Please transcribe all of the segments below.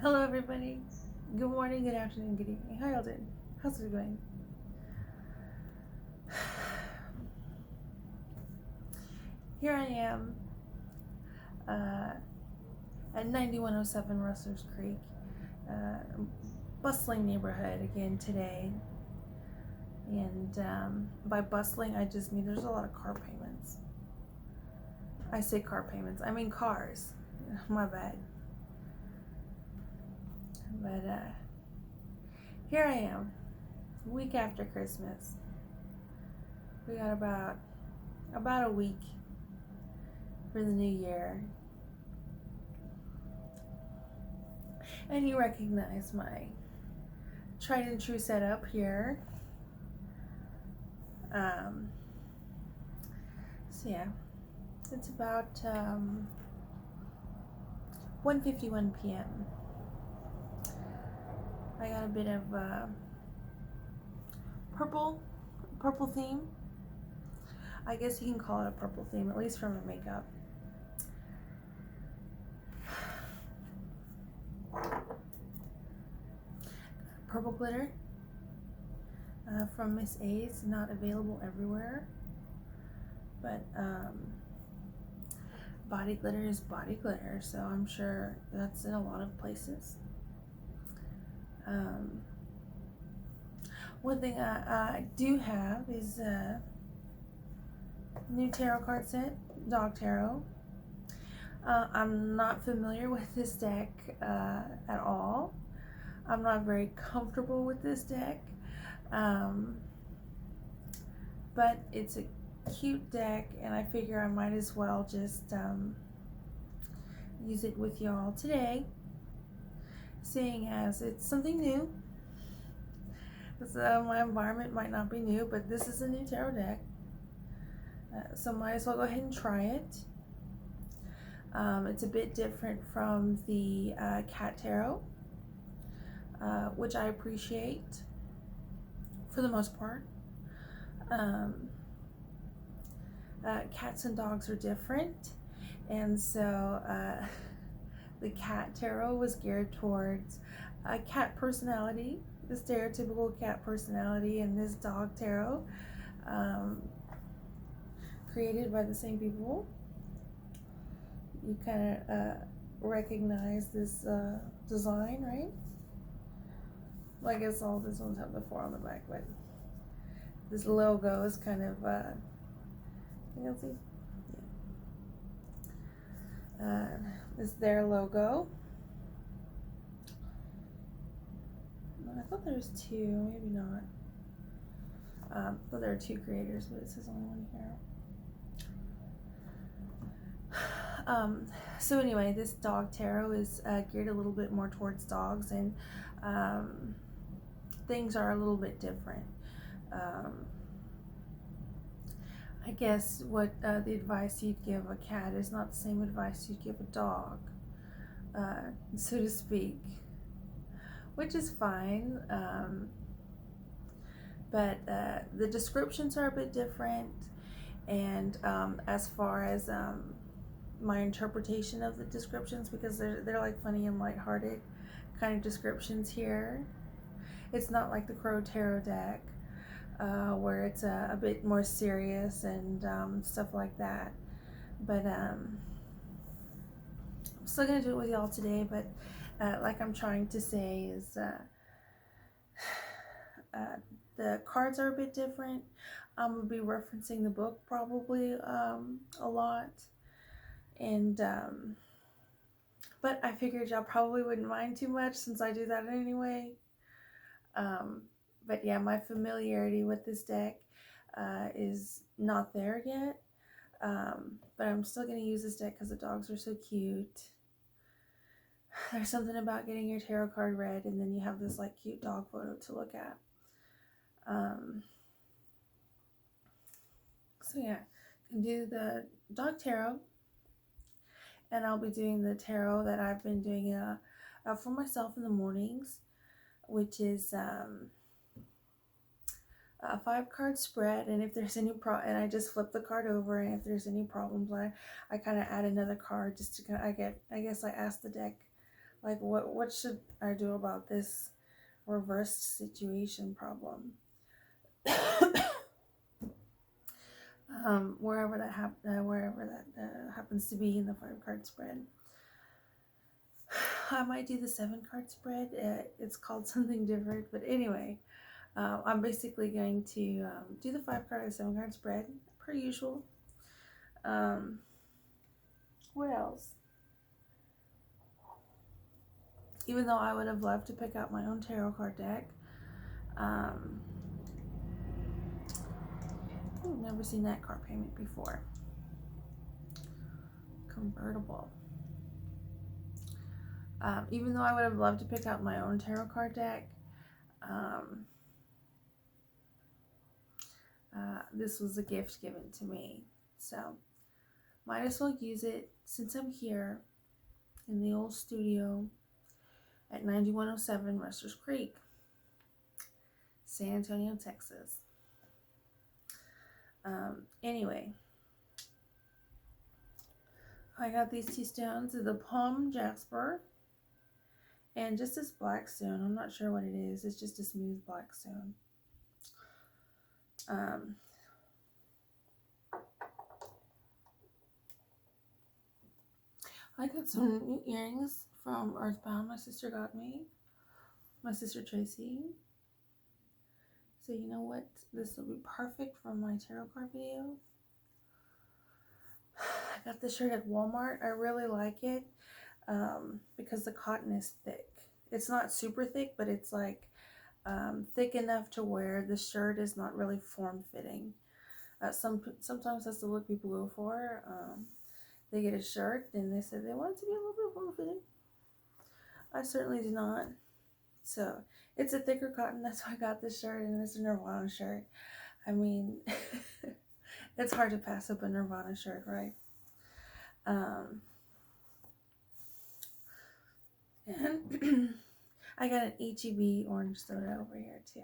Hello, everybody. Good morning, good afternoon, good evening. How y'all doing? How's it going? Here I am uh, at 9107 Rustler's Creek, bustling neighborhood again today. And by bustling, I just mean there's a lot of car payments. I say car payments, I mean cars. My bad. But here I am, week after Christmas. We got about a week for the new year. And you recognize my tried and true setup here. So yeah, it's about 1:51 p.m. I got a bit of purple theme. I guess you can call it a purple theme, at least from my makeup. Purple glitter from Miss A's, not available everywhere, but body glitter is body glitter, so I'm sure that's in a lot of places. One thing I do have is a new tarot card set, Dog Tarot. I'm not familiar with this deck at all. I'm not very comfortable with this deck, but it's a cute deck, and I figure I might as well just use it with y'all today, seeing as it's something new. So my environment might not be new, but this is a new tarot deck, so might as well go ahead and try it. It's a bit different from the cat tarot, which I appreciate for the most part. Cats and dogs are different, and so the cat tarot was geared towards a cat personality, the stereotypical cat personality, and this dog tarot, created by the same people. You kind of recognize this design, right? Well, I guess all these ones have the 4 on the back, but this logo is kind of, you can see? Yeah. This is their logo. I thought there was 2, maybe not. But there are 2 creators, but it says only one here. So anyway, this dog tarot is geared a little bit more towards dogs, and things are a little bit different. I guess what the advice you'd give a cat is not the same advice you'd give a dog, so to speak, which is fine. But the descriptions are a bit different, and as far as my interpretation of the descriptions, because they're like funny and lighthearted kind of descriptions here. It's not like the Crow Tarot deck, where it's a bit more serious and stuff like that. But I'm still gonna do it with y'all today. But like I'm trying to say is the cards are a bit different. I'm gonna be referencing the book probably a lot, and but I figured y'all probably wouldn't mind too much since I do that anyway. But yeah, my familiarity with this deck is not there yet, but I'm still going to use this deck because the dogs are so cute. There's something about getting your tarot card read and then you have this like cute dog photo to look at. So yeah, I can do the dog tarot, and I'll be doing the tarot that I've been doing for myself in the mornings, which is a 5-card spread, and if there's any and I just flip the card over, and if there's any problems, I kind of add another card just to I guess I ask the deck Like, what should I do about this reversed situation problem? Wherever that happens to be in the 5 card spread. I might do the 7 card spread. It's called something different, but anyway, I'm basically going to do the 5 card or 7 card spread per usual. What else? Even though I would have loved to pick out my own tarot card deck, I've never seen that card payment before. Convertible. Even though I would have loved to pick out my own tarot card deck, this was a gift given to me. So, might as well use it since I'm here in the old studio at 9107 Ruster's Creek, San Antonio, Texas. Anyway, I got these 2 stones, the Palm Jasper and just this black stone. I'm not sure what it is. It's just a smooth black stone. I got some new earrings from Earthbound. My sister got me. My sister Tracy. So you know what? This will be perfect for my tarot card video. I got this shirt at Walmart. I really like it because the cotton is thick. It's not super thick, but it's like thick enough to where the shirt is not really form-fitting. Sometimes that's the look people go for. They get a shirt and they say they want it to be a little bit form-fitting. I certainly do not. So it's a thicker cotton. That's why I got this shirt, and it's a Nirvana shirt. I mean, it's hard to pass up a Nirvana shirt, right? And I got an HEB orange soda over here too.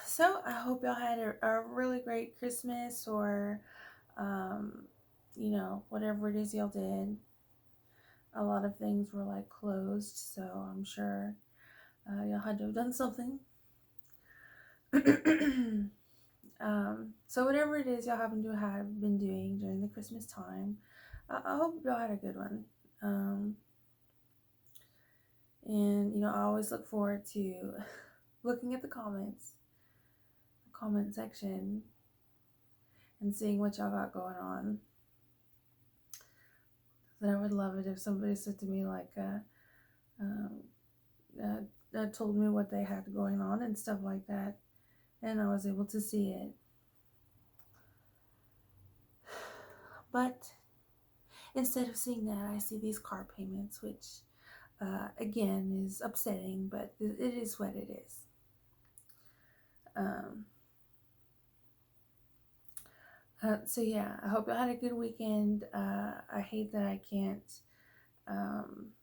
So I hope y'all had a really great Christmas, or you know, whatever it is y'all did. A lot of things were like closed, so I'm sure y'all had to have done something. So whatever it is y'all happen to have been doing during the Christmas time, I hope y'all had a good one. And you know, I always look forward to looking at the comment section, and seeing what y'all got going on. But I would love it if somebody said to me like, told me what they had going on and stuff like that, and I was able to see it. But instead of seeing that, I see these car payments, which again is upsetting, but it is what it is. So yeah, I hope you had a good weekend. I hate that I can't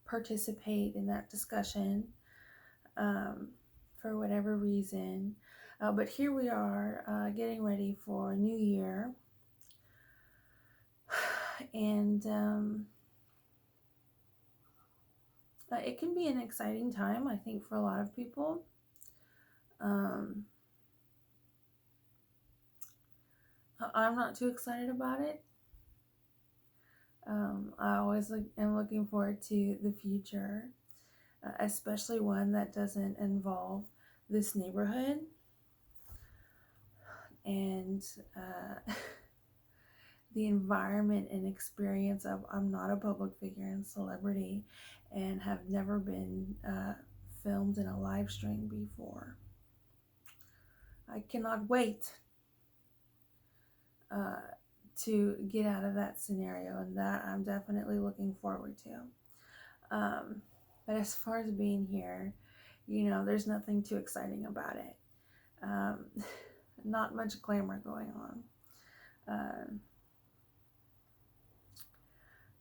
participate in that discussion for whatever reason. But here we are getting ready for New Year. And it can be an exciting time, I think, for a lot of people. I'm not too excited about it. I always am looking forward to the future, especially one that doesn't involve this neighborhood. And the environment and experience of I'm not a public figure and celebrity and have never been filmed in a live stream before. I cannot wait to get out of that scenario, and that I'm definitely looking forward to. But as far as being here, you know, there's nothing too exciting about it. Not much glamour going on.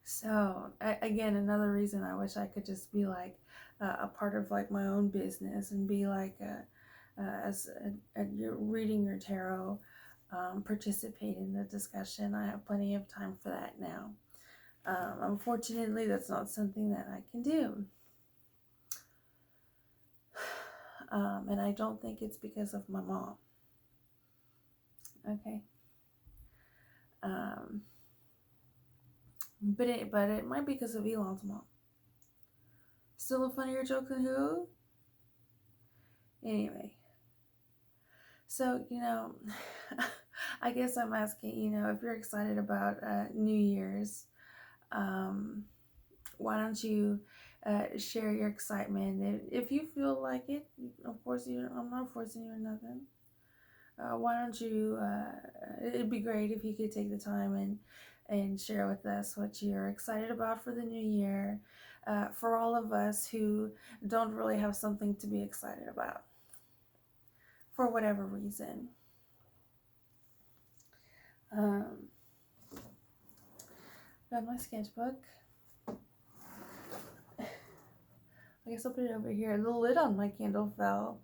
So again, another reason I wish I could just be like a part of like my own business and be like reading your tarot, participate in the discussion. I have plenty of time for that now. Unfortunately, that's not something that I can do. And I don't think it's because of my mom. Okay. But it might be because of Elon's mom. Still a funnier joke than who? Anyway. So, I guess I'm asking, if you're excited about New Year's, why don't you share your excitement? If you feel like it, of course, I'm not forcing you or nothing. Why don't you, it'd be great if you could take the time and share with us what you're excited about for the new year, for all of us who don't really have something to be excited about, for whatever reason. Got my sketchbook. I guess I'll put it over here. The lid on my candle fell.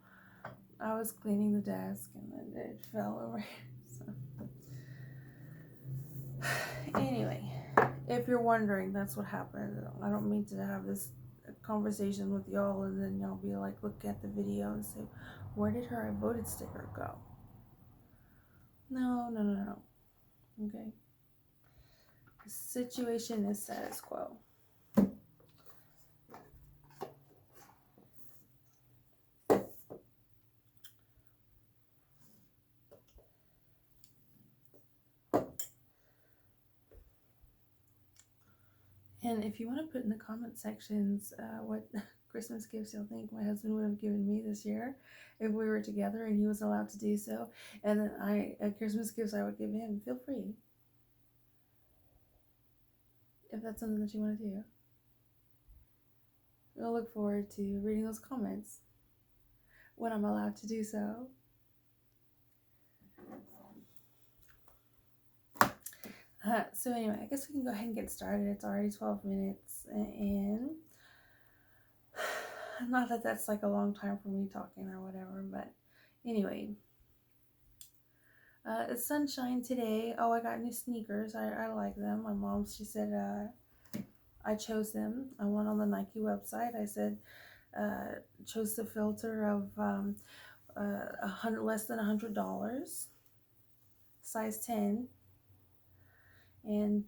I was cleaning the desk and then it fell over here. So. Anyway, if you're wondering, that's what happened. I don't mean to have this conversation with y'all and then y'all be like, look at the video and say, where did her I voted sticker go? No. Okay. The situation is status quo. And if you want to put in the comment sections what Christmas gifts you'll think my husband would have given me this year if we were together and he was allowed to do so, and then Christmas gifts I would give him, feel free. If that's something that you want to do. I'll look forward to reading those comments when I'm allowed to do so. So anyway, I guess we can go ahead and get started. It's already 12 minutes in. Not that that's like a long time for me talking or whatever, but anyway. It's sunshine today. Oh, I got new sneakers. I like them. My mom, she said I chose them. I went on the Nike website. I said chose the filter of less than $100, size 10. And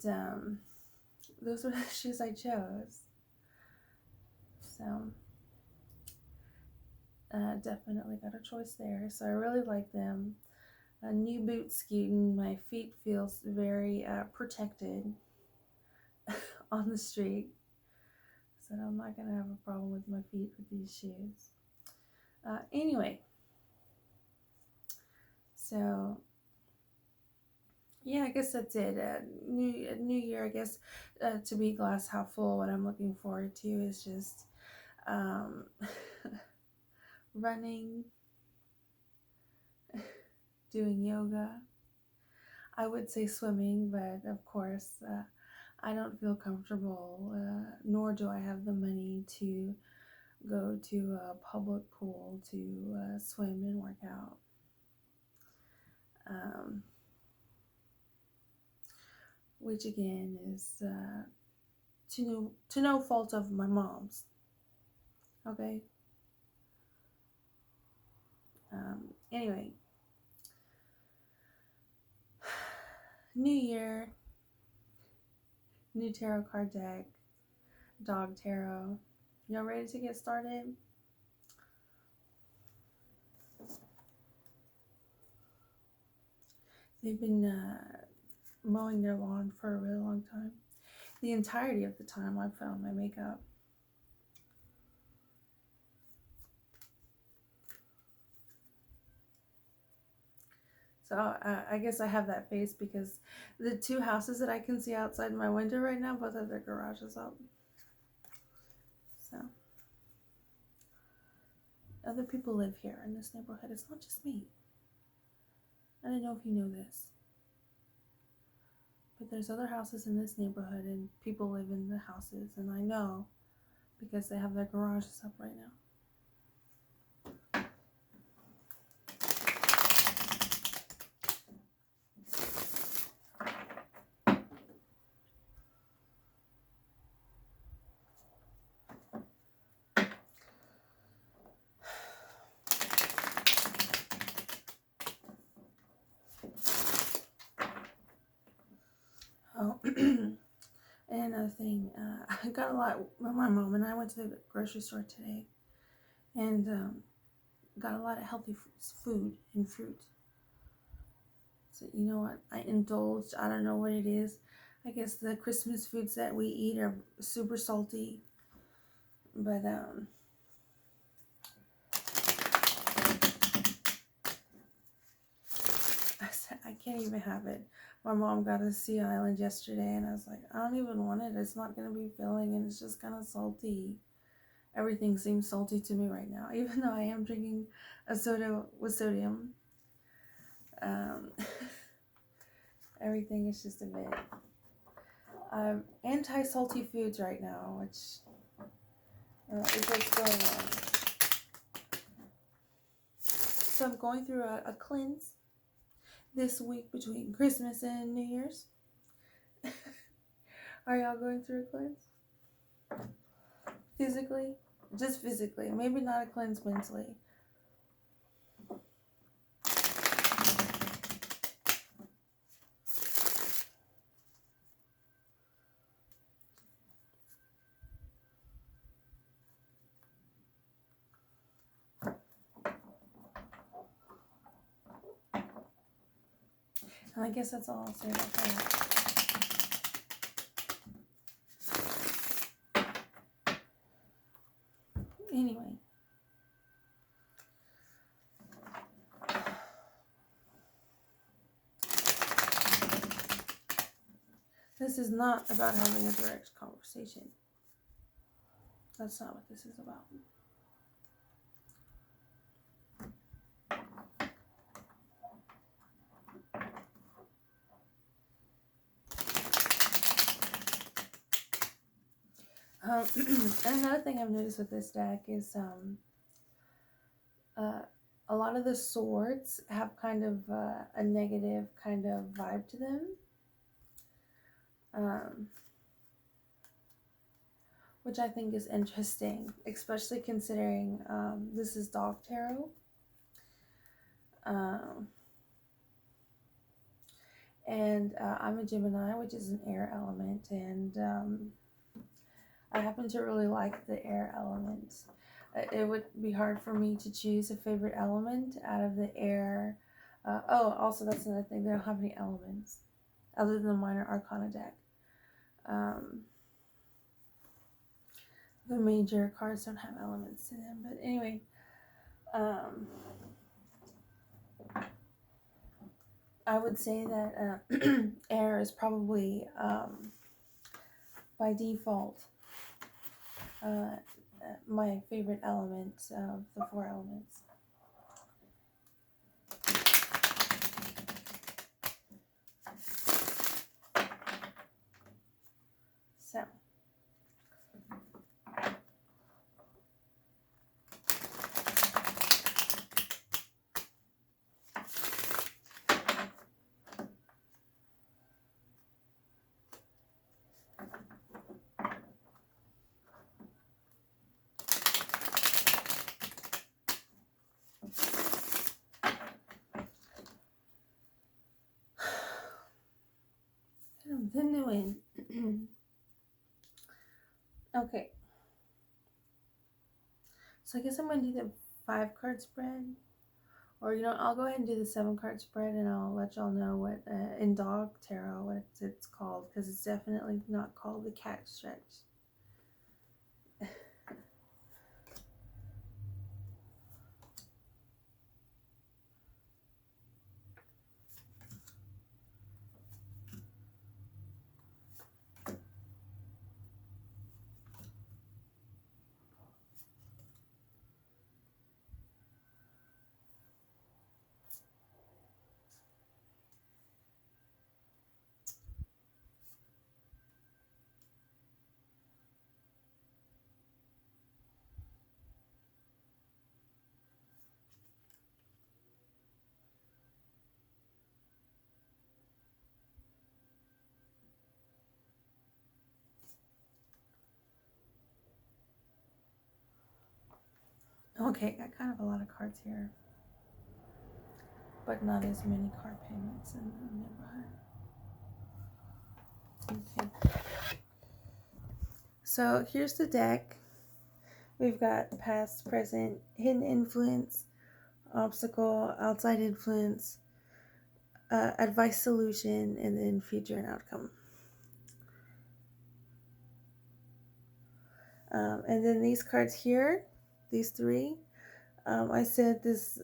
those were the shoes I chose. So definitely got a choice there. So I really like them. A new boot scooting. My feet feels very protected on the street. So I'm not going to have a problem with my feet with these shoes. Anyway. So yeah, I guess that's it. New Year, I guess, to be glass half full, what I'm looking forward to is just running, doing yoga. I would say swimming, but of course, I don't feel comfortable, nor do I have the money to go to a public pool to swim and work out. Which again is to no fault of my mom's. Okay. Anyway, new year, new tarot card deck, dog tarot. Y'all ready to get started? They've been mowing their lawn for a really long time. The entirety of the time I've found my makeup. So I guess I have that face because the two houses that I can see outside my window right now, both have their garages up. So other people live here in this neighborhood. It's not just me. I don't know if you know this, but there's other houses in this neighborhood and people live in the houses, and I know because they have their garages up right now. Oh, and another thing, I got a lot. My mom and I went to the grocery store today, and got a lot of healthy food and fruit. So you know what? I indulged. I don't know what it is. I guess the Christmas foods that we eat are super salty, but I can't even have it. My mom got a sea island yesterday, and I was like, I don't even want it. It's not gonna be filling, and it's just kind of salty. Everything seems salty to me right now, even though I am drinking a soda with sodium. Um, everything is just a bit. I'm anti-salty foods right now, which is what's going on. So I'm going through a cleanse this week between Christmas and New Year's. Are y'all going through a cleanse? Physically? Just physically. Maybe not a cleanse mentally. And I guess that's all I'll say about that. Anyway. This is not about having a direct conversation. That's not what this is about. And another thing I've noticed with this deck is a lot of the swords have kind of a negative kind of vibe to them. Which I think is interesting, especially considering this is Dog Tarot. And I'm a Gemini, which is an air element, and I happen to really like the air element. It would be hard for me to choose a favorite element out of the air. Also, that's another thing. They don't have any elements other than the Minor Arcana deck. The major cards don't have elements to them. But anyway, I would say that air is probably, by default, my favorite element of the four elements. So, continuing. Okay. So I guess I'm going to do the 5-card spread. Or, I'll go ahead and do the 7-card spread, and I'll let y'all know what, in Dog Tarot, what it's called. Because it's definitely not called the Cat Stretch. Okay, got kind of a lot of cards here. But not as many card payments in the neighborhood. So here's the deck. We've got past, present, hidden influence, obstacle, outside influence, advice, solution, and then future and outcome. And then these cards here, these three, I said this,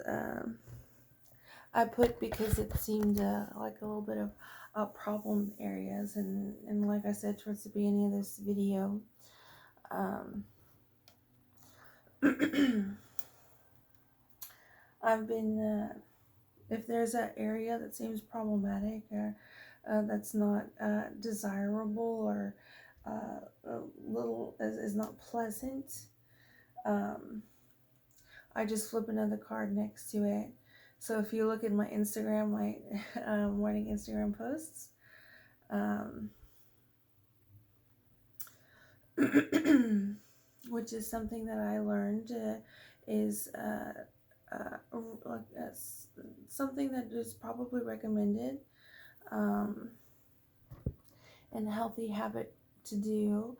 I put because it seemed like a little bit of problem areas. And like I said towards the beginning of this video, I've been, if there's an area that seems problematic or that's not desirable or a little is not pleasant, I just flip another card next to it. So if you look at my Instagram, my morning Instagram posts, which is something that I learned is something that is probably recommended and a healthy habit to do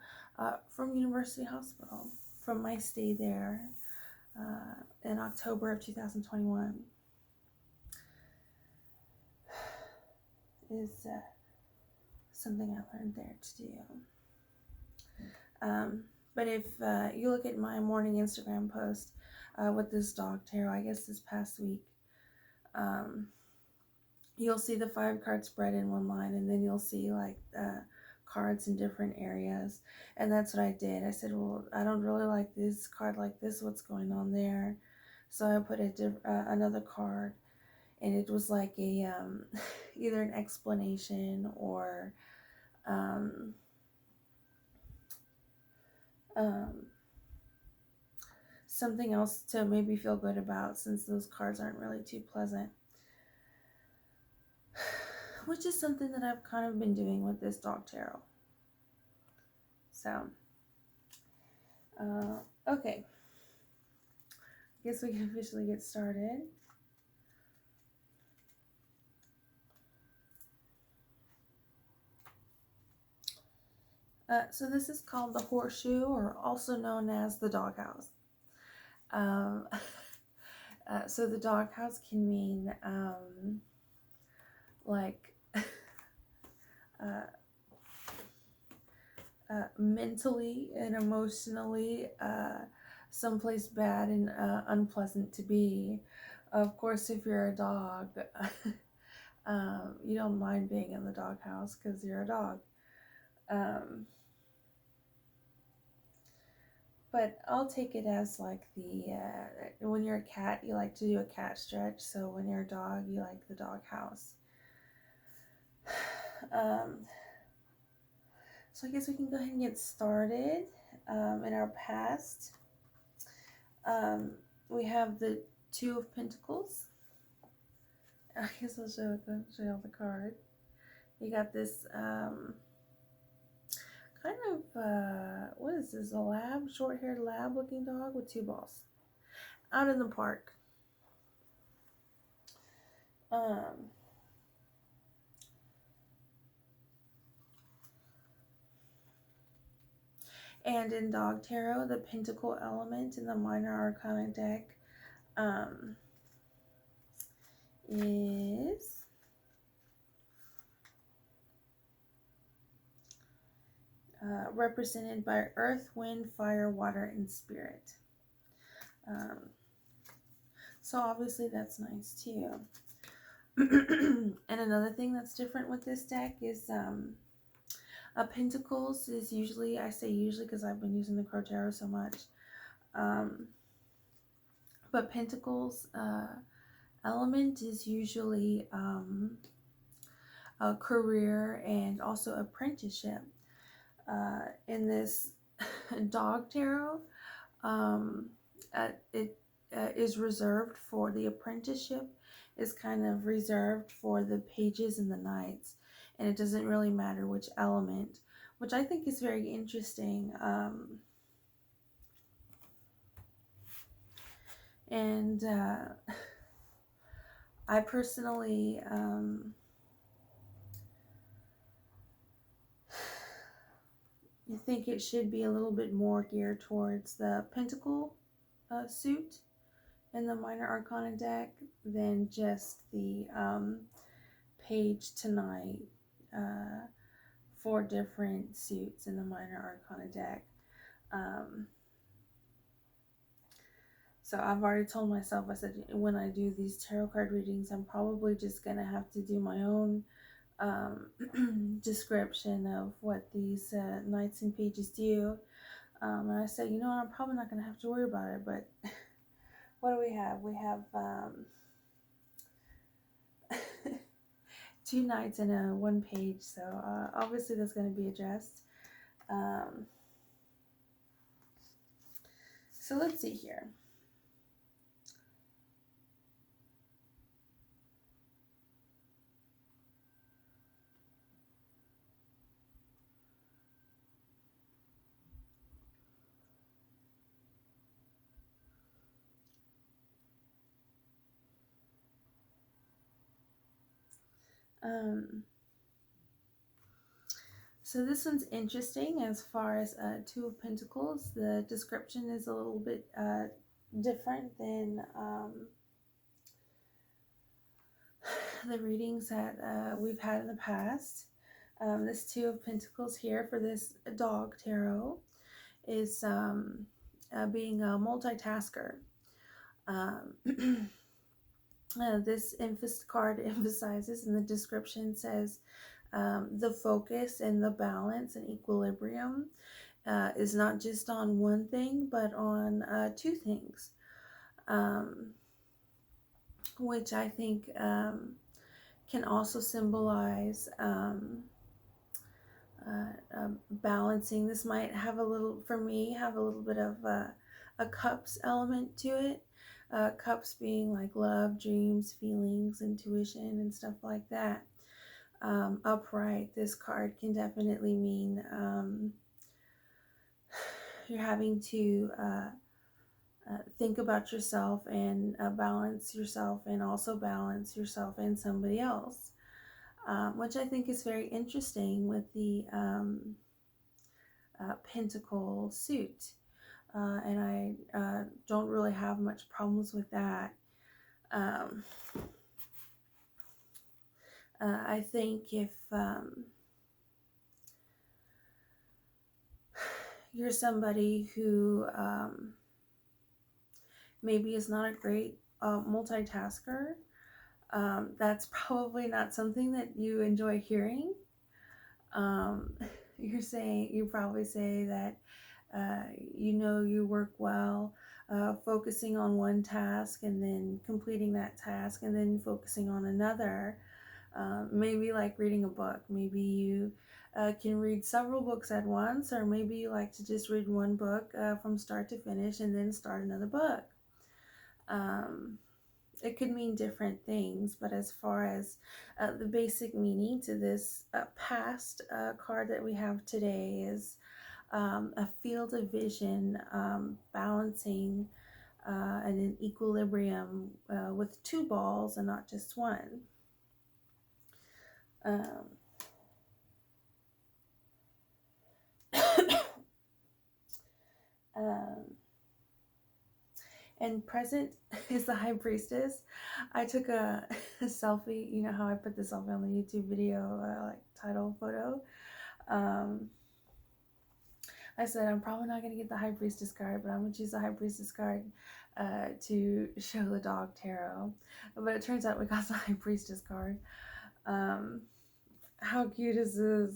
from University Hospital, from my stay there in October of 2021, is something I learned there to do. But if you look at my morning Instagram post with this dog tarot, I guess this past week, you'll see the 5 card spread in one line, and then you'll see like cards in different areas. And that's what I did. I said, well, I don't really like this card like this, what's going on there? So I put another card, and it was like a either an explanation or something else to maybe feel good about, since those cards aren't really too pleasant. Which is something that I've kind of been doing with this dog tarot. So, okay. I guess we can officially get started. So this is called the horseshoe, or also known as the doghouse. So the doghouse can mean like mentally and emotionally someplace bad and unpleasant to be. Of course, if you're a dog, you don't mind being in the doghouse because you're a dog. But I'll take it as like when you're a cat, you like to do a cat stretch. So when you're a dog, you like the doghouse. So I guess we can go ahead and get started. In our past, we have the 2 of Pentacles. I guess I'll show you all the card. You got this kind of, what is this, a lab, short-haired lab looking dog with 2 balls out in the park. And in Dog Tarot, the Pentacle element in the Minor Arcana deck is represented by Earth, Wind, Fire, Water, and Spirit. So obviously that's nice too. And another thing that's different with this deck is Pentacles is usually, I say usually because I've been using the Crow Tarot so much, but Pentacles element is usually a career and also apprenticeship. In this Dog Tarot, it is reserved for the apprenticeship, is kind of reserved for the pages and the knights, and it doesn't really matter which element, which I think is very interesting. And I personally I think it should be a little bit more geared towards the Pentacle suit in the Minor Arcana deck than just the Page tonight. 4 different suits in the Minor Arcana deck. So I've already told myself, I said, when I do these tarot card readings, I'm probably just going to have to do my own description of what these knights and pages do. And I said, you know what, I'm probably not going to have to worry about it, but what do we have? We have 2 knights and a 1 page, so obviously that's going to be addressed. So let's see here. So this one's interesting as far as 2 of Pentacles. The description is a little bit different than the readings that we've had in the past. This 2 of Pentacles here for this dog tarot is being a multitasker. This card emphasizes, and the description says, the focus and the balance and equilibrium is not just on one thing, but on 2 things, which I think can also symbolize balancing. This might have a little, for me, have a little bit of a cups element to it. Cups being like love, dreams, feelings, intuition, and stuff like that. Upright, this card can definitely mean you're having to think about yourself and balance yourself, and also balance yourself and somebody else, which I think is very interesting with the Pentacle suit. And I don't really have much problems with that. I think if you're somebody who maybe is not a great multitasker, that's probably not something that you enjoy hearing. You probably say that you work well focusing on one task and then completing that task and then focusing on another. Maybe like reading a book. Maybe you can read several books at once, or maybe you like to just read one book from start to finish and then start another book. It could mean different things, but as far as the basic meaning to this past card that we have today is a field of vision, balancing and an equilibrium with 2 balls and not just one. And present is the High Priestess. I took a selfie. You know how I put the selfie on the YouTube video, like title photo. I said I'm probably not gonna get the High Priestess card, but I'm gonna choose the High Priestess card to show the dog tarot. But it turns out we got the High Priestess card. How cute is this?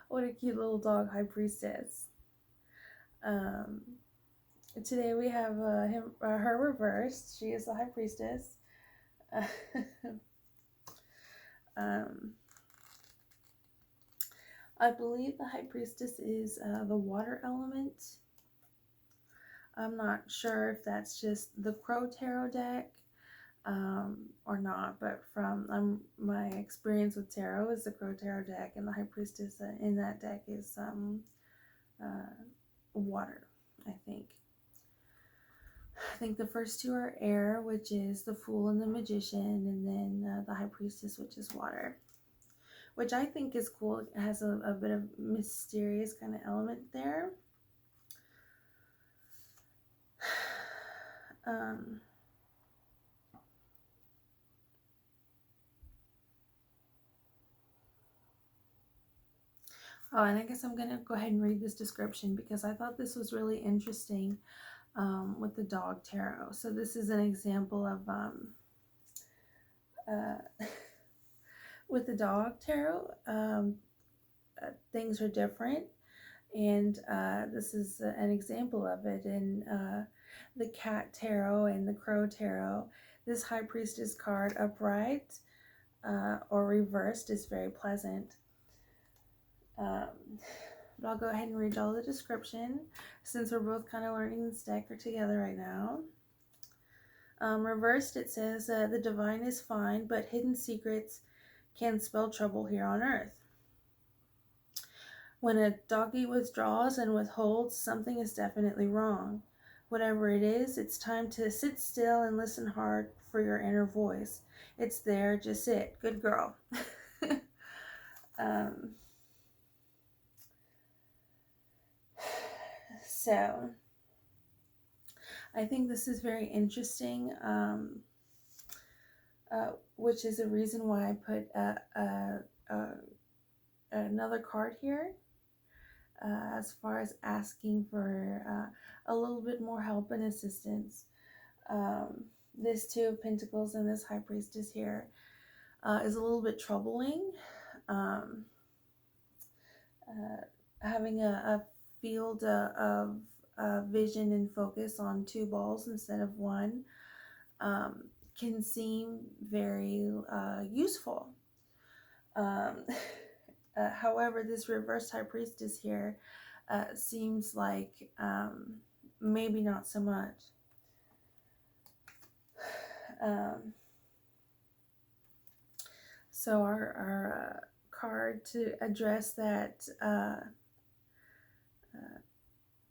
What a cute little dog High Priestess. Today we have her reversed. She is the High Priestess. I believe the High Priestess is the water element. I'm not sure if that's just the Crow Tarot deck or not, but from my experience with tarot is the Crow Tarot deck, and the High Priestess in that deck is water, I think. I think the first 2 are air, which is the Fool and the Magician, and then the High Priestess, which is water. which I think is cool. It has a bit of mysterious kind of element there. Oh, and I guess I'm going to go ahead and read this description because I thought this was really interesting with the dog tarot. So this is an example of with the dog tarot, things are different. And this is an example of it in the cat tarot and the crow tarot. This high priestess card upright or reversed is very pleasant. But I'll go ahead and read all the description since we're both kind of learning this deck together right now. Reversed, it says, the divine is fine, but hidden secrets can spell trouble here on earth. When a doggy withdraws and withholds, something is definitely wrong. Whatever it is, it's time to sit still and listen hard for your inner voice. It's there, just sit. Good girl. So, I think this is very interesting, which is a reason why I put another card here. As far as asking for a little bit more help and assistance. This Two of Pentacles and this High Priestess here is a little bit troubling. Having a field of vision and focus on two balls instead of one can seem very useful. However, this reversed High Priestess here seems like maybe not so much. So our card to address that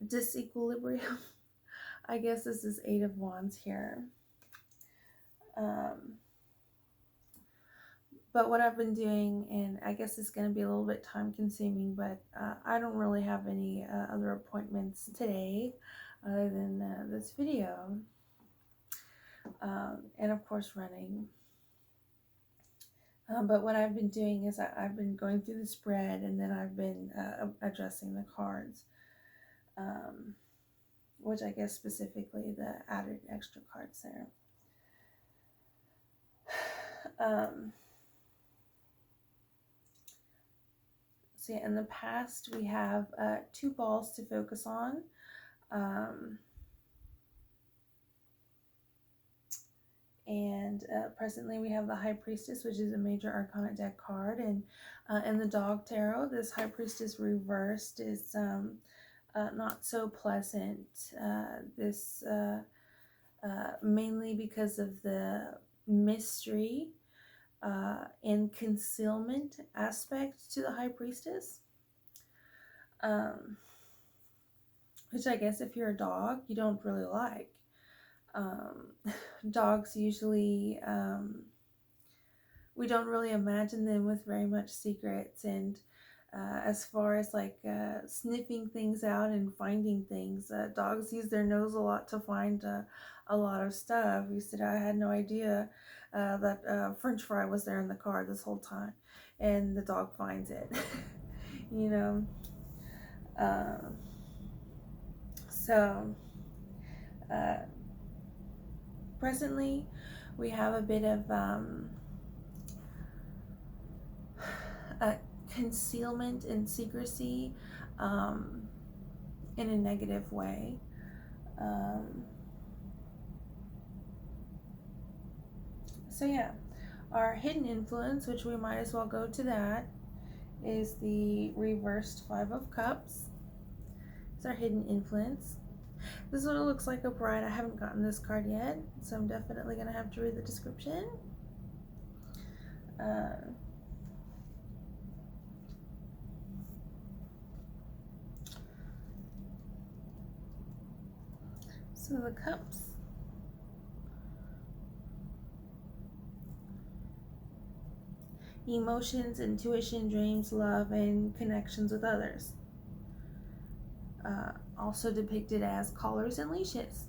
disequilibrium, I guess this is Eight of Wands here. But what I've been doing, and I guess it's going to be a little bit time consuming, but I don't really have any other appointments today other than this video. And of course running. But what I've been doing is I've been going through the spread, and then I've been addressing the cards. Which I guess specifically the added extra cards there. So yeah, in the past we have two balls to focus on. And presently we have the High Priestess, which is a major arcana deck card. And in the Dog Tarot, this High Priestess reversed is not so pleasant. This mainly because of the mystery and concealment aspect to the High Priestess. Which I guess if you're a dog, you don't really like. Dogs usually, we don't really imagine them with very much secrets, and as far as like sniffing things out and finding things, dogs use their nose a lot to find a lot of stuff. You said I had no idea that French fry was there in the car this whole time, and the dog finds it. You know. Presently we have a bit of concealment and secrecy in a negative way. So yeah, our hidden influence, which we might as well go to that, is the reversed Five of Cups. It's our hidden influence. This is what it looks like upright. I haven't gotten this card yet, so I'm definitely going to have to read the description. So the cups. emotions, intuition, dreams, love, and connections with others. Also depicted as collars and leashes.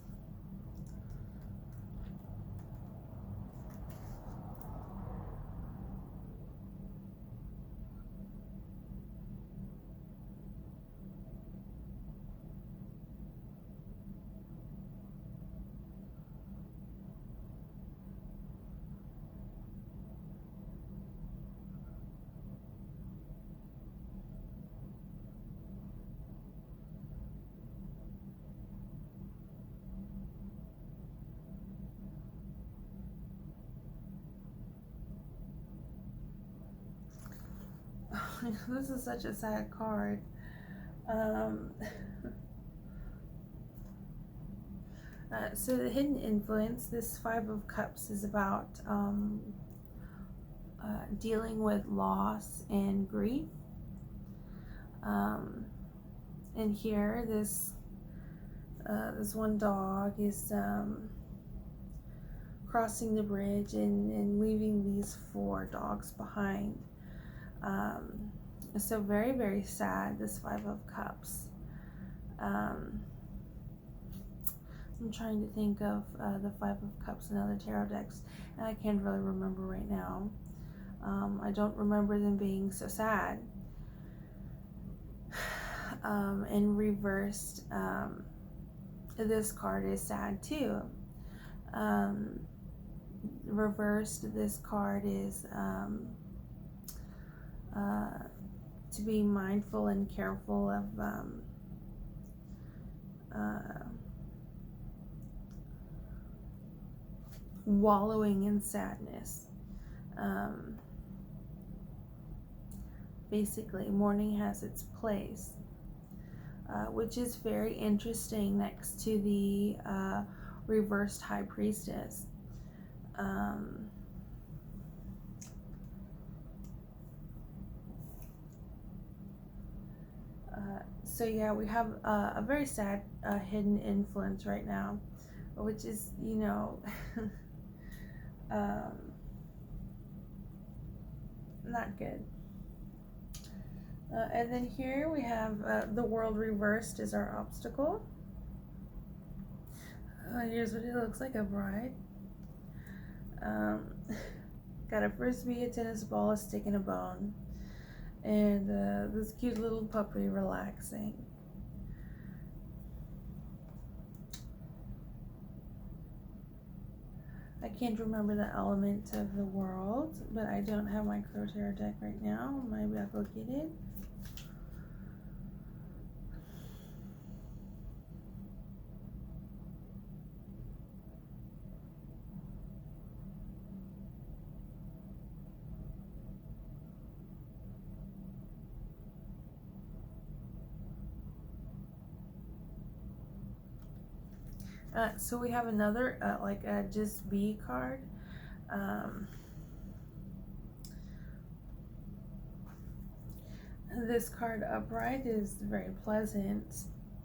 This is such a sad card. So the hidden influence, this Five of Cups is about dealing with loss and grief. And here, this one dog is crossing the bridge and leaving these 4 dogs behind. So very, very sad, this Five of Cups. I'm trying to think of the Five of Cups and other tarot decks, and I can't really remember right now. I don't remember them being so sad. And reversed, this card is sad too. Reversed, this card is to be mindful and careful of wallowing in sadness. Basically, mourning has its place, which is very interesting next to the reversed High Priestess. So yeah, we have a very sad hidden influence right now, which is, you know, not good. And then here we have the world reversed is our obstacle. Here's what it looks like, a bride. Got a frisbee, a tennis ball, a stick, and a bone. And this cute little puppy relaxing. I can't remember the element of the world, but I don't have my Crow Tarot deck right now. Maybe I'll go get it. So we have another like a just be card. This card upright is very pleasant.